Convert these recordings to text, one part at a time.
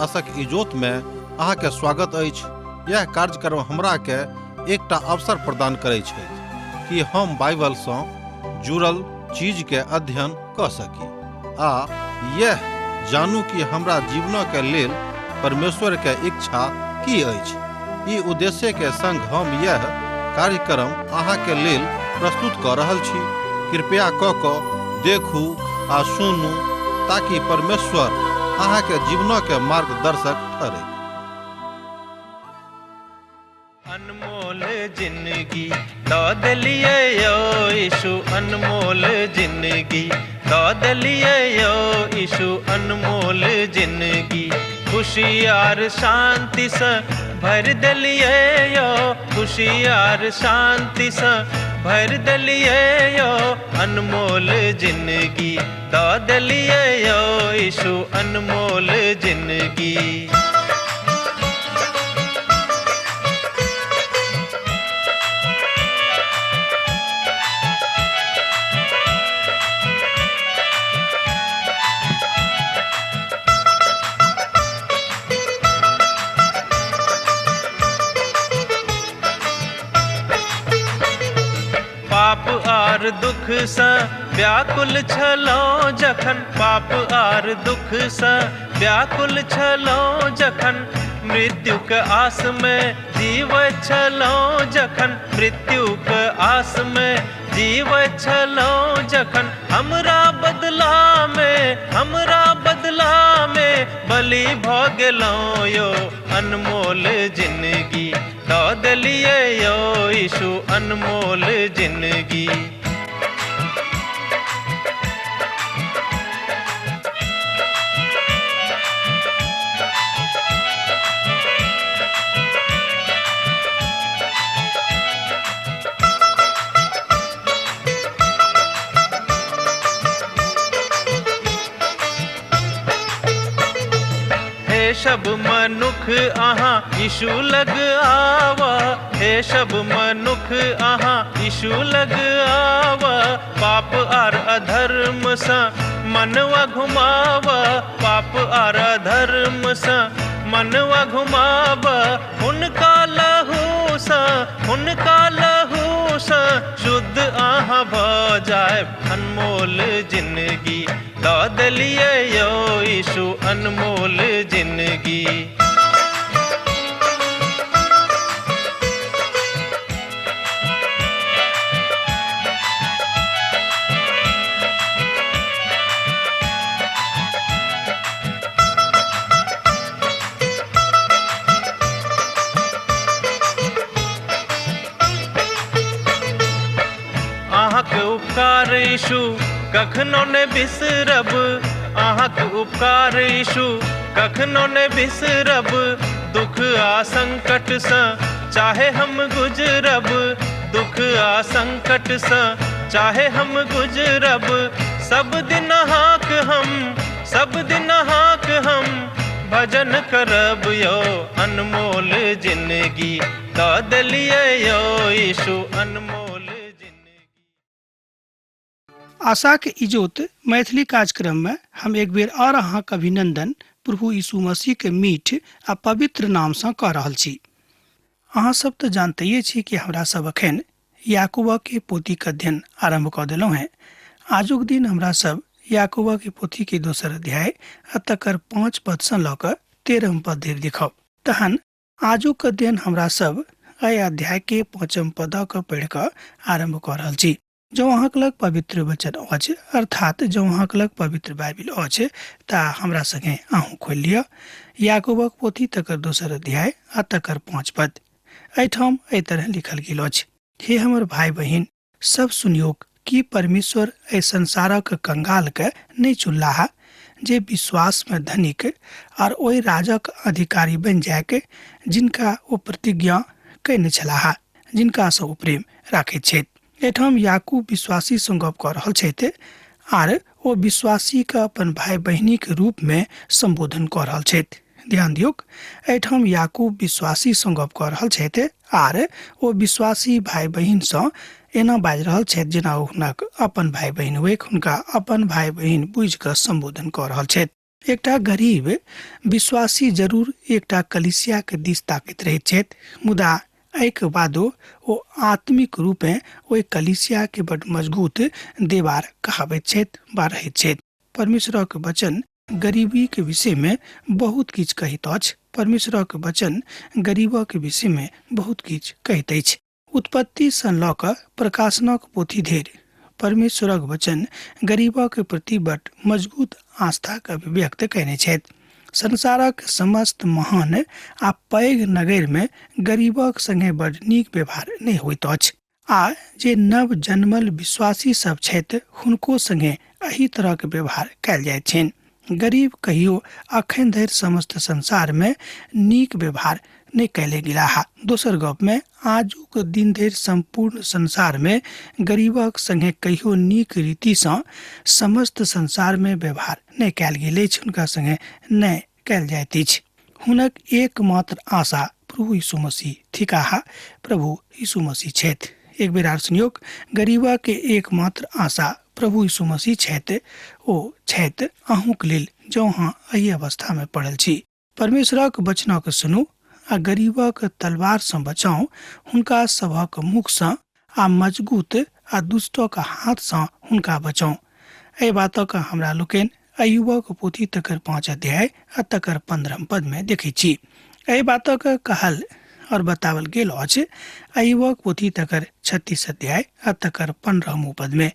आशक इजोत में अहाँ के स्वागत अछि। यह कार्यक्रम हमरा के एकटा अवसर प्रदान करै छै कि हम बाइबल सँ जुड़ल चीज के अध्ययन क सकी आ यह जानू कि हमरा जीवन के लेल परमेश्वर के इच्छा की अछि। ई उद्देश्य के संग हम यह कार्यक्रम अहाँ के लेल प्रस्तुत क रहल छी। कृपया क देखू आ सुनू ताकि परमेश्वर अहाँ के जीवन के मार्गदर्शक ठहरे। अनमोल जिंदगी दो दिलिए यो यीशु, अनमोल जिंदगी दो दिलिए यो यीशु, अनमोल जिंदगी खुशी और शांति से भर दिलिए यो, खुशी और शांति से भर दिलिए यो, अनमोल जिंदगी दो दिलिए यो यीशु, अनमोल जिंदगी। पाप आर दुख से व्याकुल छलो जखन, पाप आर दुख से व्याकुल छलो जखन, मृत्यु के आस में जीव छलो जखन, मृत्यु के आस में जीव छलो जखन, हमरा बदला में बलि भ गेलो यो, अनमोल जिंदगी दो दिलिए यो यीशु, अनमोल जिंदगी। हे सब मनुख अहाँ यीशु लग आवा, हे सब मनुख अहाँ यीशु लग आवा, पाप आर अधर्म से मनवा घुमावा, पाप आर अधर्म से मनवा घुमावा, उनका लहू से शुद्ध आहाँ भ जाए, अनमोल जिंदगी दो दिलिए यो यीशु, अनमोल जिंदगी। अहाँके उपकार यीशु कखनो ने बिसरब, अहाँके उपकार यीशु कखनो ने बिसरब, दुख आ संकट से चाहे हम गुजरब, दुख आ संकट से चाहे हम गुजरब, सब दिन हाक हम भजन करब यो, अनमोल जिंदगी दो दिलिए यो यीशु, अनमोल। आशा के इजोत मैथिली कार्यक्रम में हम एक बेर और अहाँक अभिनंदन प्रभु यीशु मसीह के मीठ आ पवित्र नाम से कह रहल छी। अहाँ सब तो जानते छी कि हमरा सब अखन याकूब के पोथी के अध्ययन आरंभ कर दिलौं हैं। आजुक दिन हमरा सब याकूब के पोथी के दोसर अध्याय आ तकर 5 पद से ल क 13 पद धरि देखब। तहन आजुक अध्ययन हमरा सब एहि अध्याय के 5 पद के पढ़ क आरंभ कर रहल छी। जो अहाँक लग पवित्र वचन अछि, अर्थात जो अहाँक लग पवित्र बाइबिल अछि ता हमरा संगे अहूँ खोलि लिअ। याकूबक पोथी तकर दोसर अध्याय आ तकर 5 पद। एहिठाम एहि तरह लिखल गेल अछि, हे हमर भाई बहिन सब सुनियो कि परमेश्वर एहि संसारक कंगाल के नहीं चुनलाहा, जे विश्वास में धनिक और ओहि राजक अधिकारी बन जायके जिनका ओ प्रतिज्ञा कयने छलाहा, जिनका से ओ प्रेम राखैत छथि। एठाम याकूब विश्वासी से गप कर रहल छथि आर ओ विश्वासी के अपन भाई बहिनी के रूप में संबोधन कर रहल छथि। ध्यान दियौ, एठाम याकूब विश्वासी से गप कर रहल छथि आर ओ विश्वासी भाई बहिन से एना बाज रहल छथि जेना हुनक अपन भाई बहिन हुए, हुनका अपन भाई बहिन बुझ क संबोधन कर रहल छथि। एकटा गरीब विश्वासी जरूर एकटा कलिसिया के दिस ताकैत रहैत छथि, मुदा एहिके बादो ओ आत्मिक रूपे ओहि कलिसिया के बड मजबूत देबार कहाबैत छथि वा रहैत छथि। परमेश्वरक वचन गरीबी के विषय में बहुत किछु कहैत अछि। परमेश्वरक वचन गरीबक के विषय में बहुत किछु कहैत अछि। उत्पत्ति सँ लऽ कऽ प्रकाशनक पोथी धरि परमेश्वरक वचन गरीबक प्रति बड मजबूत आस्थाक अभिव्यक्त कयने छथि। संसारक समस्त महान आ पैघ नगर में गरीबक संगे बड नीक व्यवहार नहि होइत अछि, आ जे नव जन्मल विश्वासी सब छथि हुनको संगे एही तरहक व्यवहार कयल जाइत छनि। गरीब कहियो अखन धरि समस्त संसार में नीक व्यवहार नहीं कैले गिलाहा। दोसर गप में आजुक दिन धरि संपूर्ण संसार में गरीबक संगे कहियो नीक रीति सँ समस्त संसार में व्यवहार नहीं कैल गेल अछि, हुनका संगे नहीं कैल जाइत अछि। हुनक एकमात्र आशा प्रभु यीशु मसीह थिकाहा प्रभु यीशु मसीह छथि। एक बेर आर सुनियोक, गरीबा के एकमात्र आशा प्रभु यीशु मसीह छथि। ओ छथि अहूँक लेल जँ अहाँ एहि अवस्था में पड़ल छी। परमेश्वरक वचनक सुनू आ गरीबक तलवार सँ बचाऊ, हुनका सभक मुख सँ आ मजबूत आ दुष्टक हाथ सँ हुनका बचाऊ। एहि बातक हमरा लोकनि अय्यूबक पोथी तकर 5 अध्याय आ तकर 15 पद में देखै छी। एहि बातक कहल और बतावल गेल अछि अय्यूबक पोथी तकर 36 अध्याय आ तकर 15 पद में।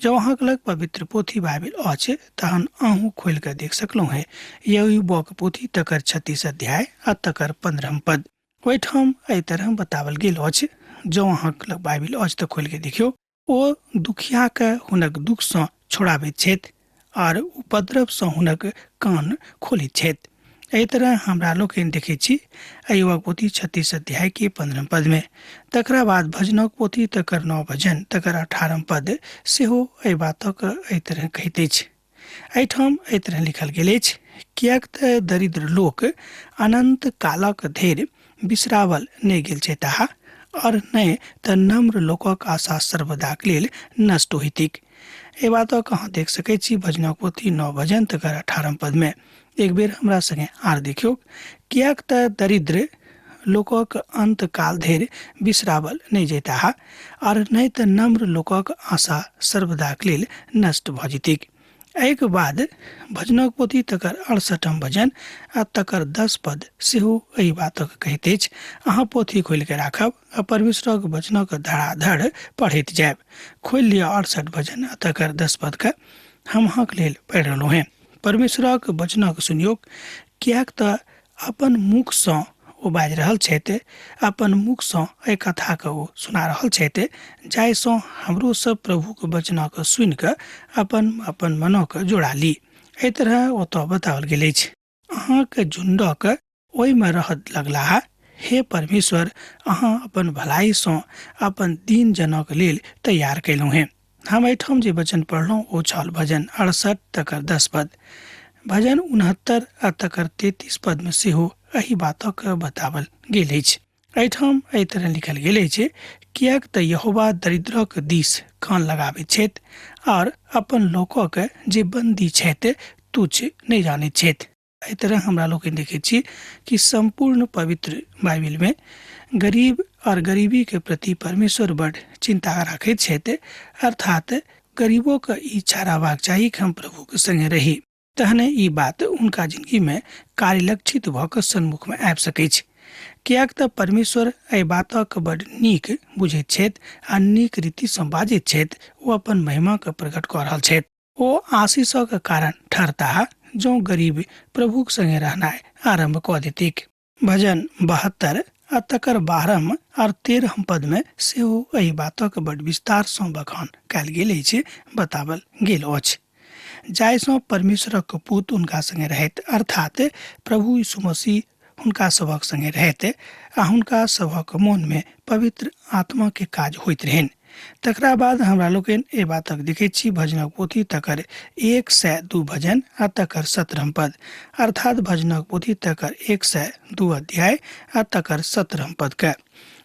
जब अहाँक लग पवित्र पोथी बाइबिल अछि तहन अहूँ खोल के देख सकलहुँ है अय्यूबक पोथी तकर 36 अध्याय आ तकर 15 पद। ओहिठाम एहि तरह बतावल गेल अछि। जब अहाँक लग बाइबिल अछि तऽ खोल के देखियो। ओ दुखिया के हुनक दुख सँ छोड़ाबैत छथि और उपद्रव सँ हुनक कान खोलैत छथि। एहि तरह हमरा लोकनि देखै छी अय्यूबक पोथी 36 अध्याय के 15 पद में। तकरा बाद भजनक पोथी तकर 9 भजन तकर 18 पद सेहो एहि बातक एहि तरह कहैत अछि। एहिठाम एहि तरह लिखल गेल अछि, कियाक तऽ दरिद्र लोक अनंत कालक धरि बिसरावल नहि गेल छथि और नहि तऽ नम्र लोकक आशा सर्वदाक लेल नष्ट होइतिक। एहि बातक अहाँ देख सकैत छी भजनक पोथी 9 भजन तकर 18 पद में। एक बेर हमरा संगे आर देखियो, कियाक तऽ दरिद्र लोकक अंत काल धरि बिसरावल नहीं जेताह और नहीं तऽ नम्र लोकक आशा सर्वदाक लेल नष्ट भ जेतिक। एहिके बाद भजनक पोथी तकर 68 भजन आ तकर 10 पद सेहो एहि बातक कहैत अछि। अहाँ पोथी खोल के राखब आ परमेश्वरक वचनक धड़ाधड़ पढ़ैत जायब। खोल लिअ 68 भजन आ तकर 10 पद के हम अहाँक लेल पढ़ि रहलहुँ हैं। परमेश्वरक वचनक सुनियोक, कियाक तऽ अपन मुख सँ ओ बाजि रहल छथि, अपन मुख सँ एहि कथा के ओ सुना रहल छथि, जाहि सँ हमरो सब प्रभुक वचनक सुनि कऽ अपन अपन मनक जोड़ा ली। एहि तरह ओतऽ बताओल गेल अछि, अहाँके झुंडक ओहि में रहत लगलाह। हे परमेश्वर, अहाँ अपन भलाई सँ अपन दीन जनक लेल तैयार कयलहुँ हैं। हम एहिठाम जे वचन पढ़लहुँ ओ छल भजन 68 तकर 10 पद। भजन 69 आ तकर 33 पद में सेहो एही बातक बतावल गेल अछि। एहिठाम एहि तरह लिखल गेल अछि, कियाक तऽ यहोवा दरिद्रक दिस कान लगाबैत छथि और अपन लोकक जे बंदी छथि तुच्छ नहीं जानैत छथि। एहि तरह हमरा लोग देखै छी कि संपूर्ण पवित्र बाइबिल में गरीब और गरीबी के प्रति परमेश्वर बड़ चिंता रखैत छथि। अर्थात गरीबों का इच्छा रहबाक चाही कि हम प्रभु के संगे रही, तहने ई बात उनका जिंदगी में कार्यलक्षित भऽ कऽ सन्मुख में आबि सकैत छै। कियाक तऽ परमेश्वर एहि बातक बड़ नीक बुझैत छथि आ नीक रीति सँ बाजैत छथि। ओ अपन महिमा के प्रकट कऽ रहल छथि। ओ आशीषक कारण ठहरता जो गरीब प्रभुक संगे रहनाइ आरंभ कऽ देतिक। भजन 72 आ तकर 12 और 13 पद में सेहो एहि बातक बड़ विस्तार सँ बखान कयल गेल अछि, बतावल गेल अछि। जाहि सँ परमेश्वरक पूत हुनका संगे रहैत, अर्थात प्रभु यीशु मसीह हुनका सभक संगे रहैत आ हुनका सभक मन में पवित्र आत्मा के काज होइत रहन। तकरा बाद हमरा लोकनि ए बातक देखै छी भजनक पोथी तकर 102 भजन आ तकर 17 पद, अर्थात भजनक पोथी तकर 102 अध्याय आ तकर 17 पद के।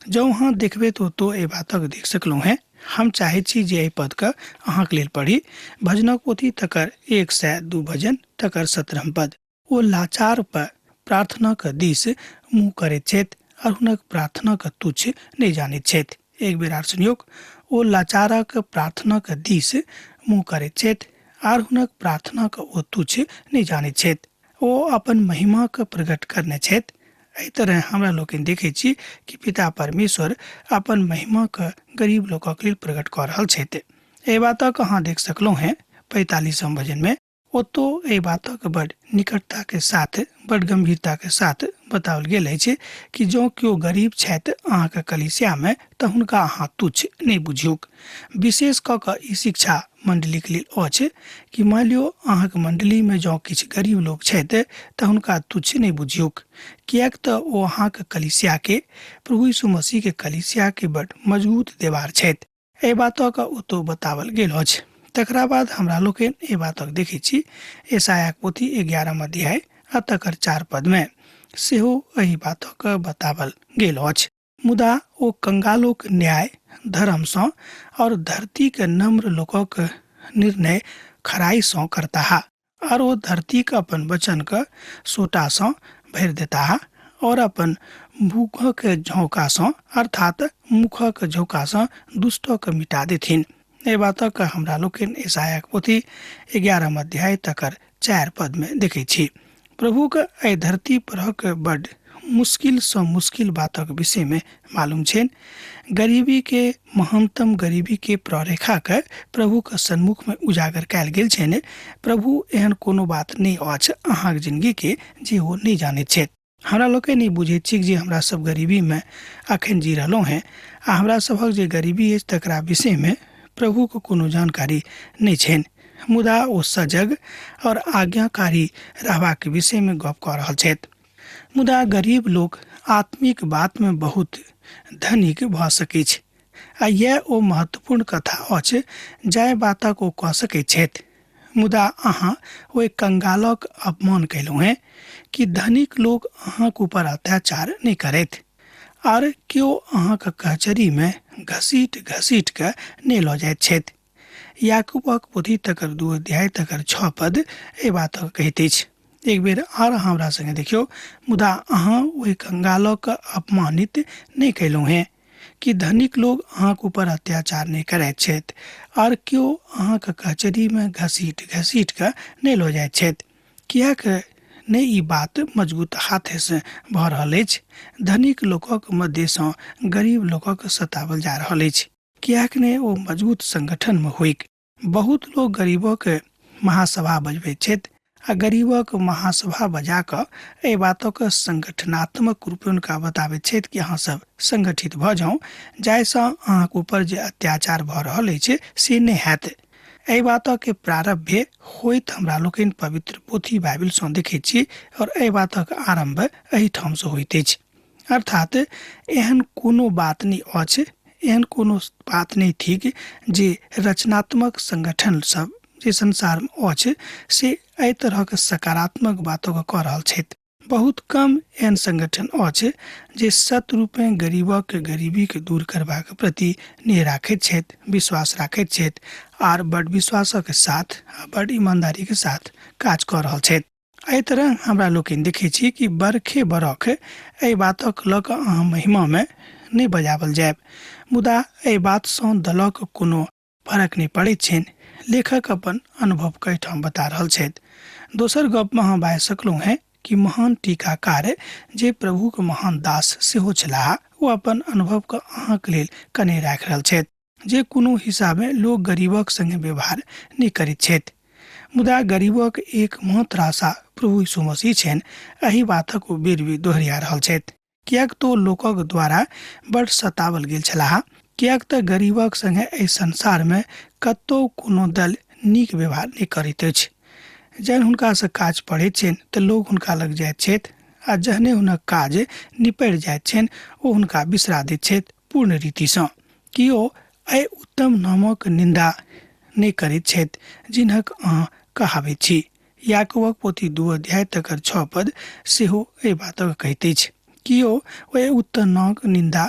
जब वहाँ देखबे तो ए बातक देख सकलहुँ हैं। हम चाहे छी जे एहि पद के अहाँके लेल पढ़ी। भजनक पोथी तकर 102 भजन तकर 17 पद। ओ लाचार पर प्रार्थना के दिस मुँह करैत छथि और हुनक प्रार्थना के तुच्छ नहीं जानैत छथि। एक बेर आर सुनियोक, ओ लाचारक प्रार्थना के दिस मुँह करैत छथि और हुनक प्रार्थना के ओ तुच्छ नहीं जानैत छथि। ओ अपन महिमा के प्रकट करने छथि। एहि तरह हमरा लोकनि देखै छी कि पिता परमेश्वर अपन महिमा के गरीब लोकक लेल प्रकट कऽ रहल छथि। एहि बातक अहाँ देख सकलहुँ हैं 45वां भजन में। ओतो एहि बातक बड़ निकटता के साथ, बड़ गंभीरता के साथ बताओल गेल अछि कि जो केओ गरीब छथि अहाँके कलीसिया में तऽ हुनका अहाँ तुच्छ नहीं बुझियौक। विशेष कऽ कऽ ई शिक्षा मंडली के लेल अछि कि मान लियो अहाँके मंडली में जो किछु गरीब लोग छथि तऽ हुनका तुच्छ नहीं बुझियौक, किएक तऽ ओ अहाँके कलीसिया के, प्रभु यीशु मसीह के कलीसिया के बड़ मजबूत देवार छथि। एहि बातक ओतो बतावल गेल अछि। तकरा बाद हमरा लोकनि एहि बातक देखै छी यशायाह पोथी 11 अध्याय आ तकर 4 पद में सेहो एहि बातक बतावल गेल अछि। मुदा ओ कंगालोक न्याय धर्म सँ और धरती के नम्र लोकक निर्णय खराई सँ करता और ओ धरती के अपन वचन के सोटा सँ भरि देता और अपन मुख के झोंका सँ अर्थात मुख के झोंका सँ दुष्ट के मिटा देथिन। एहि बातक हमरा लोकनि यशायाह पोथी 11 अध्याय तकर 4 पद में देखै छी। प्रभु के एहि धरती परक बड़ मुश्किल सँ मुश्किल बातक विषय में मालूम छेन। गरीबी के, महत्तम गरीबी के प्ररेखा के प्रभु के सन्मुख में उजागर कयल गेल छेन। प्रभु एहन कोनो बात नहीं अछि अहाँक जिंदगी के जे ओ नहीं जानैत छथि। हमरा लोकनि ई बुझैत छी जे हमरा सब गरीबी में अखन जी रहलहुँ हैं आ हमरा सभक जे गरीबी अछि तकरा विषय में प्रभु को कोनो जानकारी नहीं छेन। मुदा ओ सजग और आज्ञाकारी रहबाक विषय में गप कऽ रहल छथि। मुदा गरीब लोग आत्मिक बात में बहुत धनिक भऽ सकैत छै आ यह ओ महत्वपूर्ण कथा अछि जाहि बातक ओ कऽ सकैत छथि। मुदा अहाँ ओहि कंगालक अपमान कयलहुँ हैं कि धनिक लोग अहाँक ऊपर अत्याचार नहीं करैत और केओ अहाँक कचहरी में घसीट घसीट के नहीं लऽ जाइत छथि। याकूबक पोथी तकर 2 अध्याय तकर 6 पद एहि बातक कहैत अछि। एक बेर आर हमरा संगे देखियो, मुदा अहाँ ओहि कंगालक अपमानित नहीं कयलहुँ हैं कि धनिक लोग अहाँक ऊपर अत्याचार नहीं करैत छथि और केओ अहाँक कचहरी में घसीट घसीट के नहीं लऽ जाइत छथि। किएक नहीं ई बात मजबूत हाथे से भऽ रहल अछि। धनिक लोकक मध्य सँ गरीब लोकक सतावल जा रहल अछि। किएक ने ओ मजबूत संगठन में होइक। बहुत लोग गरीबक महासभा बजबैत छथि आ गरीबक महासभा बजा कऽ एहि बातक संगठनात्मक रूप हुनका बताबैत छथि कि अहाँ सब संगठित भऽ जाउ, जाहिसँ अहाँके ऊपर जे अत्याचार भऽ रहल अछि से नहि हैत। एहि बातक के प्रारंभ होइत हमरा लोकनि पवित्र पोथी बाइबल सँ देखैत छी और एहि बातक आरंभ एहि ठाम सँ होइत अछि। अर्थात एहन कोनो बात नहीं अछि, एहन कोनो बात नहीं थिक जे रचनात्मक संगठन सब जे संसार में अछि से एहि तरह के सकारात्मक बातों कऽ रहल छथि। बहुत कम एहन संगठन अछि जे सत रूप में गरीबक गरीबी के दूर करबाक प्रति निह राखैत छथि, विश्वास राखैत छथि और बड़ विश्वासक साथ बड़ ईमानदारी के साथ काज कऽ रहल छथि। एहि तरह हमरा लोकनि देखै छी कि बरखे बरख एहि बातक लऽ कऽ अहाँ महिमा में नहीं बजावल जायब, मुदा एहि बात सँ दलक कोनो फर्क नहीं पड़ैत छनि। लेखक अपन अनुभव के ठाम बता रहल छथि। दोसर गप में अहाँ बाजि सकलहुँ हैं कि महान टीकाकार जे प्रभु के महान दास सेहो छलाह, ओ अपन अनुभव के अहाँके लेल कने राखि रहल छथि जे कोनो हिसाबे लोग गरीबक संगे व्यवहार नहीं करैत छथि। मुदा गरीबक एक मात्र आशा प्रभु यीशु मसीह छनि। एहि बातक ओ बेर बेर दोहरिया रहल छथि। किएक तो लोकक द्वारा बड़ सतावल गेल छलाह। किएक तऽ गरीबक संगे एहि संसार में कतौ कोनो दल नीक व्यवहार नहीं करैत अछि। जहन हुनका से काज पड़ैत छनि तऽ लोग हुनका लग जाइत छथि आ जहने हुनक काज निपटि जाइत छनि ओ हुनका बिसरा दैत छथि पूर्ण रीति सँ। कि ओ एहि उत्तम नामक निंदा नहीं करैत छथि जिन्हक अहाँ कहाबैत छी। याकूबक पोथी 2 अध्याय तकर 6 पद सेहो एहि बातक कहैत अछि कि ओ एहि उत्तम नामक निंदा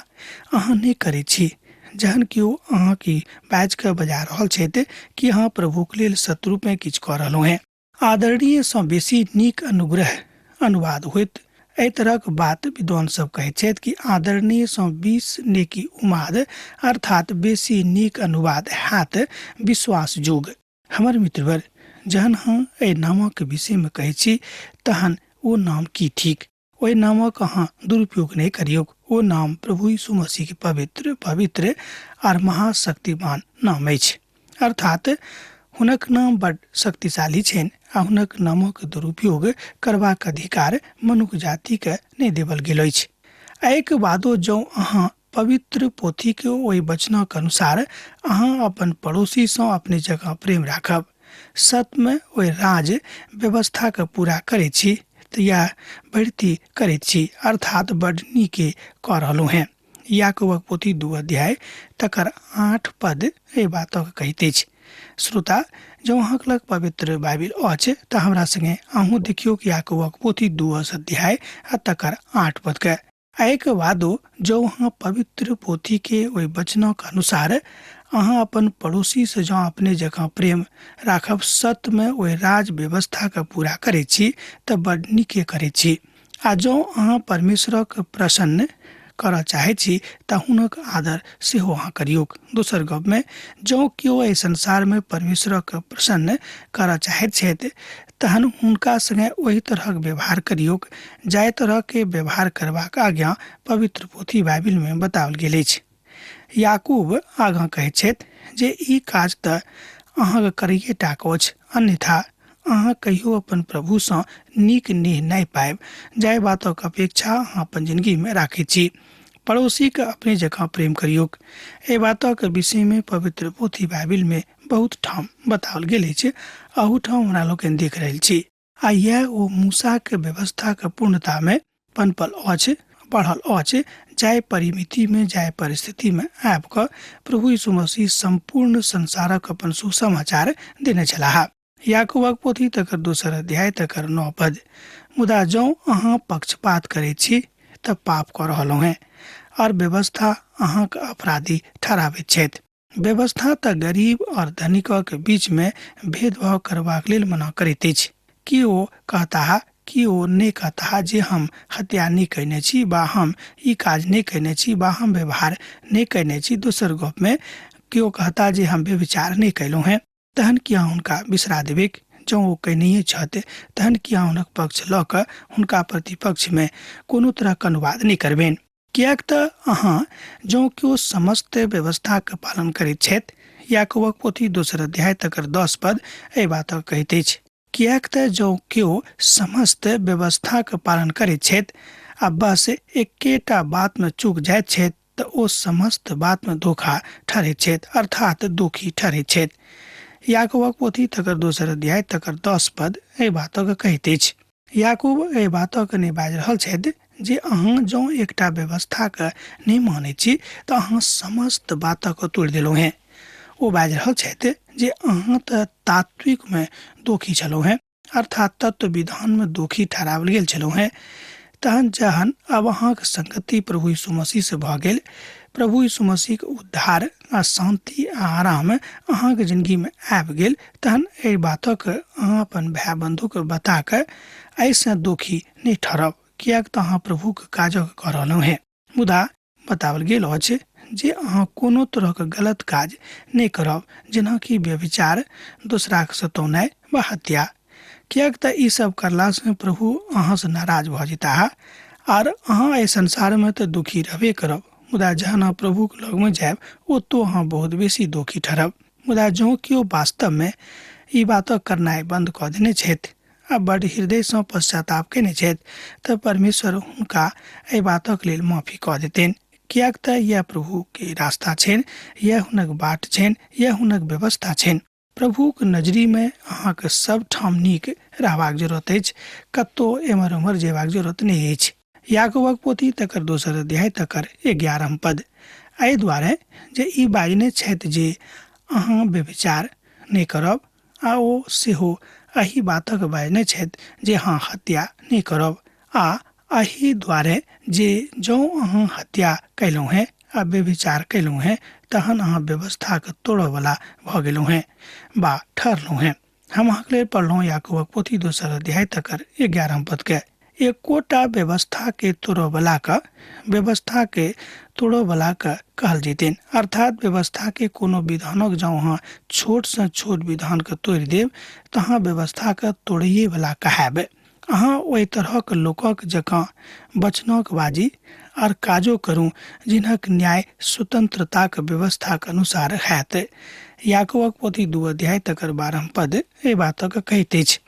अहाँ नहीं करैत छी जहन कि ओ अहाँ की बाज के बजा रहल छथि कि अहाँ प्रभुक लेल सत्रूप में किछु कऽ रहलहुँ हैं। आदरणीय सँ बेसी नीक अनुग्रह अनुवाद होइत। एहि तरहक बात विद्वान सब कहैत छथि कि आदरणीय सँ 20 नेकी उमाद अर्थात बेसी नीक अनुवाद हैत विश्वास जोग। हमर मित्रवर, जहन हम एहि नामक विषय में कहै छी तहन ओ नाम की ठीक, ओहि नामक अहाँ दुरुपयोग नहीं करियौ। ओ नाम प्रभु यीशु मसीह के पवित्र और महाशक्तिमान नाम अछि। अर्थात हुनक नाम बड़ शक्तिशाली छनि आ हुनक नामक दुरुपयोग करबाक अधिकार मनुष्य जाति के नहीं देवल गेल अछि। एहिके बादो जँ अहाँ पवित्र पोथी के ओहि वचनक अनुसार अहाँ अपन पड़ोसी सँ अपने जगह प्रेम राखब, सत्य में ओहि राज व्यवस्था के पूरा करै छी या बढ़ती करैत छी, अर्थात बड़ नीके कऽ रहलहुँ हैं। याकूबक पोथी 2 अध्याय तकर 8 पद एहि बातक कहैत अछि। श्रोता, जँ अहाँक लग पवित्र बाइबिल अछि तऽ हमरा संगे अहूँ देखियौ कि याकूबक पोथी 2 अध्याय आ तकर 8 पद के। एहिके बादो जँ अहाँ पवित्र पोथी के ओहि वचनक अनुसार अहाँ अपन पड़ोसी से जँ अपने जगह प्रेम राखब, सत्य में ओहि राज व्यवस्था के पूरा करै छी तऽ बड़ नीके करै छी। आ जँ अहाँ परमेश्वरक प्रसन्न करऽ चाहै छी तऽ हुनक आदर सेहो अहाँ करियौ। दोसर गप में जँ केओ एहि संसार में परमेश्वरक प्रसन्न करऽ चाहैत छथि तहन हुनका संगे ओहि तरहक व्यवहार करियौ जाहि तरह के व्यवहार करबाक आज्ञा पवित्र पोथी बाइबिल में बताओल गेल अछि। याकूब आगाँ कहैत छथि जे ई काज तऽ अहाँके करैए टा अछि, अन्यथा अहाँ कहियो अपन प्रभु सँ नीक नेह नहीं पाएब जाहि बातक अपेक्षा अहाँ अपन जिंदगी में राखै छी। पड़ोसी के अपने जगह प्रेम करियौ। एहि बातक विषय में पवित्र पोथी बाइबिल में बहुत ठाम बताओल गेल अछि। अहू ठाम हमरा लोकनि देख रहल छी। आ यह ओ मूसा के व्यवस्था के पूर्णता में पनपल अछि, बढ़ल अछि, जाहि परिमिति में जाहि परिस्थिति में आबि कऽ प्रभु यीशु मसीह संपूर्ण संसारक अपन सुसमाचार देने छलाह। याकूबक पोथी तकर 2 अध्याय तकर 9 पद। मुदा जँ अहाँ पक्षपात करै छी तऽ पाप कऽ रहलहुँ हैं और व्यवस्था अहाँक अपराधी ठहराबैत छथि। व्यवस्था तऽ गरीब और धनिकक बीच में भेदभाव करबाक लेल मना करैत अछि। कि ओ कहता कि ओ नहीं कहता जे हम हत्या नहीं कयने छी, बा हम ई काज नहीं कयने छी, बा हम व्यवहार नहीं कयने छी। दोसर गप में केओ कहता जे हम व्यभिचार नहीं कयलहुँ हैं, तहन कि अहाँ हुनका बिसरा देबै। जँ ओ कयनिए छथि तहन कि अहाँ हुनक पक्ष लऽ कऽ हुनका प्रतिपक्ष में कोनो तरहक अनुवाद नहीं करबेन। किएक तऽ अहाँ जँ केओ समस्त व्यवस्था के पालन करैत छथि। याकूबक पोथी 2 अध्याय तकर 10 पद एहि बातक कहैत अछि। किएक तऽ जँ केओ समस्त व्यवस्था के पालन करैत छथि आ बस एकेटा बात में चूक जाइत छथि तऽ ओ समस्त बात में धोखा ठहरैत छथि, अर्थात दोषी ठहरैत छथि। याकूबक पोथी तकर 2 अध्याय तकर 10 पद एहि बातक कहैत अछि। याकूब एहि बातक नहि बाजि रहल छथि जे अहाँ जँ एकटा व्यवस्था के नहीं मानै छी तऽ अहाँ समस्त बातक तोड़ि देलहुँ हैं। ओ बाजि रहल छथि जे अहाँ तऽ तात्विक में दोषी छलहुँ हैं, अर्थात तत्व विधान में दोषी ठहराओल गेल छलहुँ हैं। तहन जहन अब अहाँक संगति प्रभु यीशु मसीह से भऽ गेल, प्रभु यीशु मसीह के उद्धार आ शांति आ आराम अहाँके जिंदगी में आबि गेल, तहन एहि बातक अहाँ अपन भाई बंधु के बता कऽ ऐसे दोषी नहीं ठहरब, किएक तऽ अहाँ प्रभु के काजक कऽ रहलहुँ हैं। मुदा बताओल गेल अछि जे अहाँ कोनो तरहक गलत काज नहीं करब, जेनाकि व्यभिचार, दोसराक सतौनाइ वा हत्या, किएक तऽ ई सब करला से प्रभु अहाँ से नाराज भऽ जेताह और अहाँ एहि संसार में तऽ दुखी रहबे करब। मुदा जहन अहाँ प्रभु के लग में जायब ओतो अहाँ बहुत बेसी दुखी ठहरब। मुदा जँ केओ वास्तव में ई बातक करनाइ बंद कऽ देने छथि आ बड़ हृदय सँ पश्चाताप केने छथि तऽ परमेश्वर हुनका एहि बातक लेल माफी कऽ देतनि। किएक तऽ यह प्रभु के रास्ता छनि, यह हुनक बाट छनि, यह हुनक व्यवस्था छनि। प्रभु के नजरी में अहाँके सब ठाम नीक रहबाक जरूरत अछि, कतौ एमहर उमहर जेबाक जरूरत नहीं अछि। याकूबक पोथी तकर 2 अध्याय तकर 11 पद। एहि दुआरे जे ई बाजने छथि जे अहाँ व्यभिचार नहीं करब, आ ओ सेहो एही बातक बाजने छथि जे अहाँ हत्या नहीं करब, आ एही दुआरे जे जँ अहाँ हत्या कयलहुँ हैं आ व्यभिचार कैलू हैं तहन अहाँ व्यवस्था के तोड़े वाला भ गेलू हैं बा ठहरलू हैं। हम अहाँके लेल पढ़लहुँ याकूबक पोथी 2 अध्याय तकर 11 पद के। एकोटा व्यवस्था के तोड़ो वाला का कहल जेतन, अर्थात व्यवस्था के कोनो विधानक जँ अहाँ छोट से छोट विधान के तोड़ देव तहाँ व्यवस्था के तोड़िए वाला कहाब। अहाँ ओहि तरहक लोकक जकाँ वचनक बाजी आर काजो करूँ जिनक न्याय स्वतंत्रता के व्यवस्था के अनुसार हैत। याकूबक पोथी 2 अध्याय तकर 12 पद ए बातक कहैत अछि।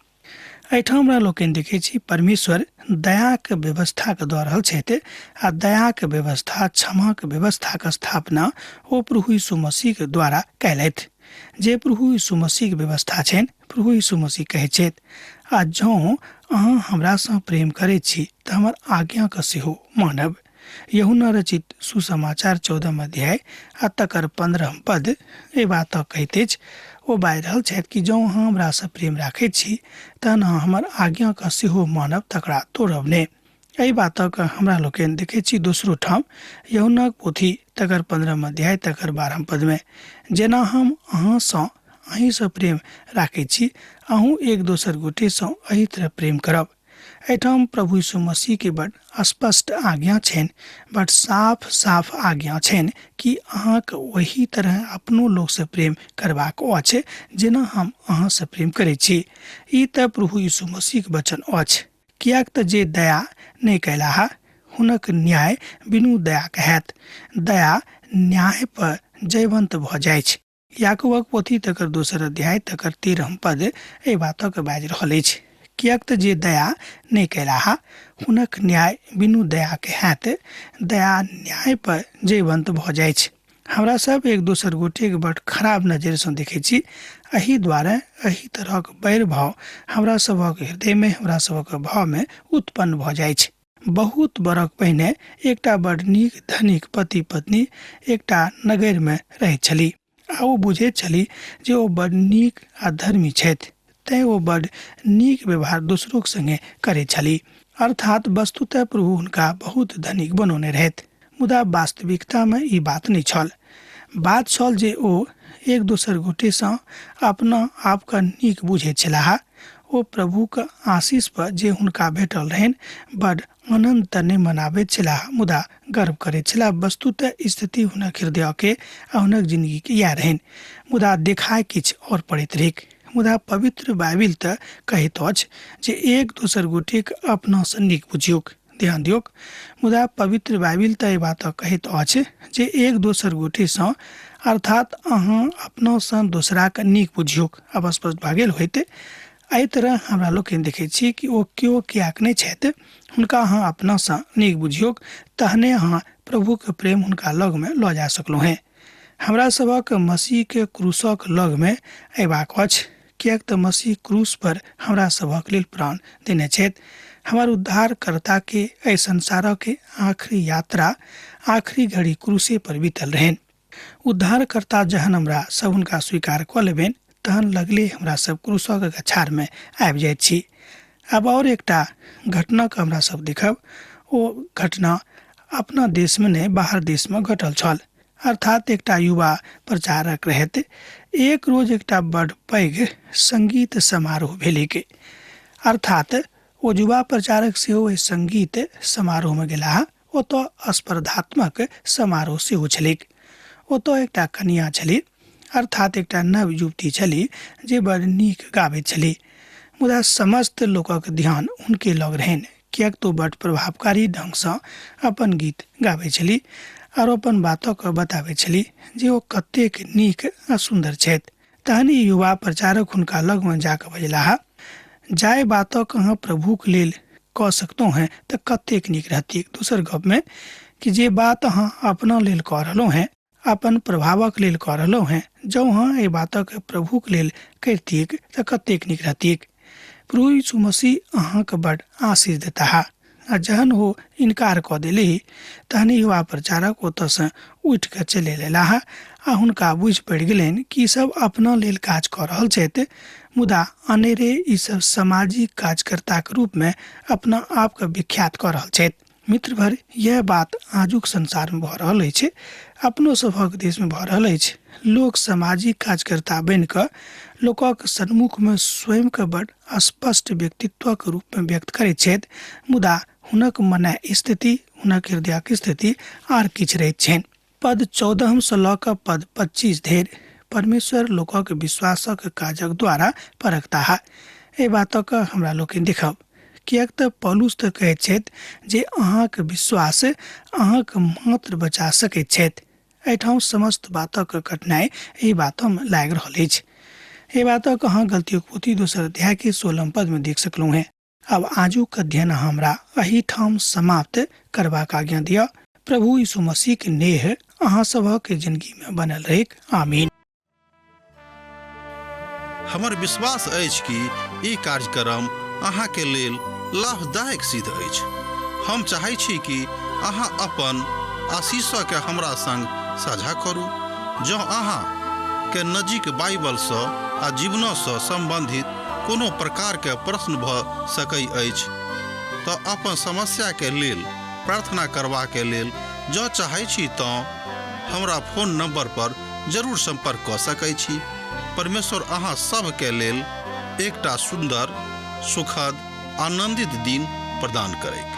एहिठाम हमरा लोकनि देखै छी परमेश्वर दया के व्यवस्था के दऽ रहल छथि आ दया के व्यवस्था, क्षमा के व्यवस्था के स्थापना ओ प्रभु यीशु मसीह के द्वारा कयलथि। जे प्रभु यीशु मसीह के व्यवस्था छनि, प्रभु यीशु मसीह कहै छथि, आ जँ अहाँ हमरा सँ प्रेम करै छी तऽ हमर आज्ञा के सेहो मानब। यूहन्ना रचित सुसमाचार 14 अध्याय आ तकर 15 पद ए बात कहैत अछि। ओ बाजि रहल छथि कि जँ अहाँ हमरा सँ प्रेम राखैत छी तहन अहाँ हमर आज्ञा के सेहो मानब, तकरा तोड़ब नहि। एहि बातक हमरा लोकनि देखै छी दोसरो ठाम यूहन्नाक पोथी तकर 15 अध्याय तकर 12 पद में, जेना हम अहीं सँ प्रेम राखैत छी अहूँ एक दोसर गोटे सँ एही तरह प्रेम करब। एहिठाम प्रभु यीशु मसीह के बड़ स्पष्ट आज्ञा छनि, बड़ साफ साफ आज्ञा छनि कि अहाँके वही तरह अपनो लोग से प्रेम करबाक अछि जेना हम अहाँ से प्रेम करै छी। ई तऽ प्रभु यीशु मसीह के वचन अछि। कियाक तऽ जे दया नहि कयलाह हुनक न्याय बिनु दया के हैत। दया न्याय पर जयवंत भऽ जाइ छै। याकूबक पोथी तकर 2 अध्याय तकर 13 पद एहि बातक बाजि रहल अछि। कियाक तऽ जे दया नहि कयलाह हुनक न्याय बिनु दया के हैत। दया न्याय पर जयवंत भऽ जाइ छै। हमरा सब एक दोसर गोटे के बड़ खराब नजर सँ देखै छी। एही द्वारे एही तरहक बैर भाव हमरा सबक हृदय में, हमरा सबक भाव में उत्पन्न भऽ जाइ छै। बहुत बरख पहिने एकटा बड़ नीक धनिक पति पत्नी एकटा नगर में रहैत छली आ ओ बुझैत छली जे ओ बड़ नीक आ धर्मी छथि, तैं ओ बड़ नीक व्यवहार दोसरों संगे करैत छली। अर्थात वस्तुतः प्रभु हुनका बहुत धनिक बनौने रहथि, मुदा वास्तविकता में ई बात नहि छल। बात छल जे ओ एक दोसर गोटे सँ अपना आप के नीक बुझैत छलाह। ओ प्रभु के आशीष पर जे हुनका भेटल रहनि बड़ आनंद तऽ नहि मनाबैत छलाह, मुदा गर्व करैत छलाह। वस्तुतः स्थिति हुनक हृदय के आ हुनक जिंदगी के इएह रहनि, मुदा देखाय किछु और पड़ैत रहैक। मुदा पवित्र बाइबिल तऽ कहैत अछि जे एक दोसर गोटे के अपना सँ नीक बुझियौक। ध्यान दियौक, मुदा पवित्र बाइबिल तऽ ई बात कहैत अछि जे एक दोसर गोटे सँ अर्थात अहाँ अपना सँ दोसरा के नीक बुझियौक। अब स्पष्ट भऽ गेल होइते। एहि तरह हमरा लोकनि देखैत छी कि ओ केओ कियाक नहि छथि, हुनका अहाँ अपना सँ नीक बुझियौक, तहने अहाँ प्रभु के प्रेम हुनका लग में लऽ जा सकलहुँ हैं। हमरा सबक मसीह के क्रूसक लग में अयबाक अछि, कियाक तऽ मसीह क्रूस पर हमरा सबक लेल प्राण देने छथि। हमर उद्धारकर्ता के एहि संसारक के आखिरी यात्रा आखिरी घड़ी क्रूसे पर बीतल रहनि। उद्धारकर्ता जहन हमरा सब हुनका स्वीकार कऽ लेबनि तहन लगले हमरा सब क्रूसक गछार में आबि जाइत छी। अब और एकटा घटना के हमरा सब देखब। ओ घटना अपना देश में नहि बाहर देश में घटल छल। अर्थात एकटा युवा प्रचारक रहैत। एक रोज एकटा बड़ पैघ संगीत समारोह भेलैक। अर्थात ओ युवा प्रचारक सेहो एहि संगीत समारोह में गेलाह। ओतऽ स्पर्धात्मक समारोह सेहो छलैक। ओतऽ एकटा कन्या छली, अर्थात एकटा नव युवती छली जे बड़ नीक गाबैत छली, मुदा समस्त लोकक ध्यान हुनके लग रहनि, कियाक तो बड़ प्रभावकारी ढंग सँ अपन गीत गाबै छली और अपन बातक बताबै छली जे ओ कतेक नीक आ सुंदर छथि। तहन ई युवा प्रचारक हुनका लग में जाकऽ बजलाह, जाय बातक अहाँ प्रभुक लेल कऽ सकतौ हैं तऽ कतेक नीक रहतियै। दोसर गप में कि जे बात अहाँ अपना लेल कऽ रहलौ हैं, अपन प्रभावक लेल कऽ रहलौ हैं, जँ अहाँ एहि बातक प्रभुक लेल करितियै तऽ कतेक नीक रहतियै। प्रभु यीशु मसीह अहाँके बड़ आशीष देताह। आ जहन ओ इनकार कऽ देली तहन युवा प्रचारक ओतऽ सँ उठि कऽ चलि लेलाह आ हुनका बुझि पड़ि गेलनि कि सब अपना लेल काज कऽ रहल छथि, मुदा अनेरे ई सब सामाजिक कार्यकर्ता के रूप में अपना आप के विख्यात कऽ रहल छथि। मित्र भर यह बात आजुक संसार में भऽ रहल अछि, अपनो सभक देश में भऽ रहल अछि। लोग सामाजिक कार्यकर्ता बनि कऽ लोकक सन्मुख में स्वयं के बड़ स्पष्ट व्यक्तित्व के रूप में व्यक्त करैत छथि, मुदा हुनक मनक स्थिति, हुनक हृदयक स्थिति आर किछु रहैत छनि। पद 14 से लऽ कऽ पद 25 धरि परमेश्वर लोकक विश्वासक काजक द्वारा परखता है। एहि बातक हमरा लोकनि देखब, किएक तऽ पौलुस तऽ कहैत छथि जे अहाँके विश्वास अहाँके मात्र बचा सकैत छथि। एहिठाम समस्त बातक कठिनाई एहि बातमे लागि रहल अछि। एहि बातक अहाँ गलतियों के पोथी 2 अध्याय के 16 पद में देख सकलहुँ हैं। अब आजुक अध्ययन हमरा एही ठाम समाप्त करबाक आज्ञा दिअ। प्रभु यीशु मसीह के नेह अहाँ सभक जिंदगी में बनल रहेक। आमीन। हमर विश्वास अछि कि ई कार्यक्रम अहाँके लेल लाभदायक सिद्ध अछि। हम चाहै छी कि अहाँ अपन आशीषके हमरा संग साझा करू। जँ अहाँके नजीक बाइबलसँ आ जीवनसँ सम्बन्धित कोनो प्रकारके प्रश्न भऽ सकैत अछि तऽ अपन समस्याके लेल प्रार्थना करबाके लेल जँ चाहै छी तऽ हमरा फोन नंबर पर जरूर संपर्क कऽ सकैत छी। परमेश्वर अहाँ सबके लेल एकटा सुंदर, सुखद, आनंदित दिन प्रदान करैक।